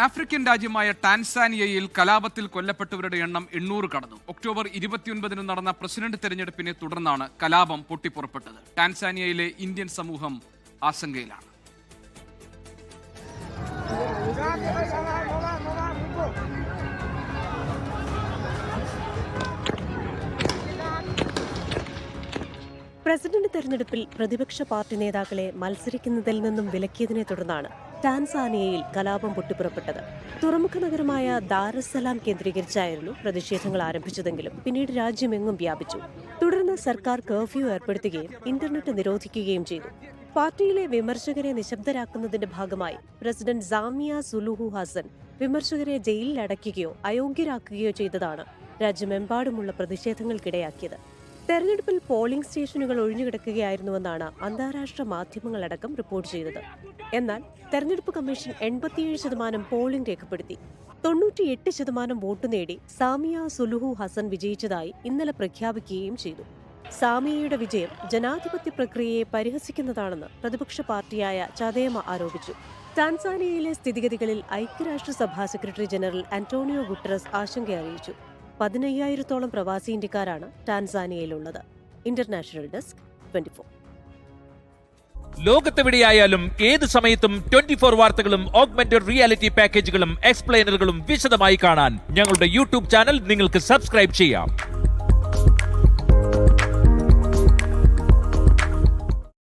African രാജ്യമായ ടാൻസാനിയയിൽ കലാപത്തിൽ കൊല്ലപ്പെട്ടവരുടെ എണ്ണം 800 കടന്നു. ഒക്ടോബർ 29 നടന്ന പ്രസിഡന്റ് തെരഞ്ഞെടുപ്പിനെ തുടർന്നാണ് കലാപം പൊട്ടിപ്പുറപ്പെട്ടത്. ടാൻസാനിയയിലെ ഇന്ത്യൻ സമൂഹം ആശങ്കയിലാണ്. പ്രസിഡന്റ് തെരഞ്ഞെടുപ്പിൽ പ്രതിപക്ഷ പാർട്ടി നേതാക്കളെ മത്സരിക്കുന്നതിൽ നിന്നും വിലക്കിയതിനെ തുടർന്നാണ് ടാൻസാനിയയിൽ കലാപം പൊട്ടിപ്പുറപ്പെട്ടത്. തുറമുഖ നഗരമായ ദാരസ്സലാം കേന്ദ്രീകരിച്ചായിരുന്നു പ്രതിഷേധങ്ങൾ ആരംഭിച്ചതെങ്കിലും പിന്നീട് രാജ്യമെങ്ങും വ്യാപിച്ചു. തുടർന്ന് സർക്കാർ കർഫ്യൂ ഏർപ്പെടുത്തുകയും ഇന്റർനെറ്റ് നിരോധിക്കുകയും ചെയ്തു. പാർട്ടിയിലെ വിമർശകരെ നിശബ്ദരാക്കുന്നതിന്റെ ഭാഗമായി പ്രസിഡന്റ് സാമിയ സുലുഹു ഹസൻ വിമർശകരെ ജയിലിൽ അടയ്ക്കുകയോ അയോഗ്യരാക്കുകയോ ചെയ്തതാണ് രാജ്യമെമ്പാടുമുള്ള പ്രതിഷേധങ്ങൾക്കിടയാക്കിയത്. തെരഞ്ഞെടുപ്പിൽ പോളിംഗ് സ്റ്റേഷനുകൾ ഒഴിഞ്ഞുകിടക്കുകയായിരുന്നുവെന്നാണ് അന്താരാഷ്ട്ര മാധ്യമങ്ങളടക്കം റിപ്പോർട്ട് ചെയ്തത്. എന്നാൽ തെരഞ്ഞെടുപ്പ് കമ്മീഷൻ 87% പോളിംഗ് രേഖപ്പെടുത്തി. 98% വോട്ട് നേടി സാമിയ സുലുഹു ഹസൻ വിജയിച്ചതായി ഇന്നലെ പ്രഖ്യാപിക്കുകയും ചെയ്തു. സാമിയയുടെ വിജയം ജനാധിപത്യ പ്രക്രിയയെ പരിഹസിക്കുന്നതാണെന്ന് പ്രതിപക്ഷ പാർട്ടിയായ ചദേമ ആരോപിച്ചു. ടാൻസാനിയയിലെ സ്ഥിതിഗതികളിൽ ഐക്യരാഷ്ട്രസഭാ സെക്രട്ടറി ജനറൽ ആന്റോണിയോ ഗുട്ടറസ് ആശങ്ക അറിയിച്ചു. 15,000-ഓളം പ്രവാസി ഇന്ത്യക്കാരാണ് ടാൻസാനിയയിലുള്ളത്. International desk 24. ലോകത്തെവിടെയായാലും ഏത് സമയത്തും 24 വാർത്തകളും ഓഗ്മെന്റഡ് റിയാലിറ്റി പാക്കേജുകളും എക്സ്പ്ലെയിനറുകളും വിശദമായി കാണാൻ ഞങ്ങളുടെ യൂട്യൂബ് ചാനൽ നിങ്ങൾക്ക് സബ്സ്ക്രൈബ് ചെയ്യാം.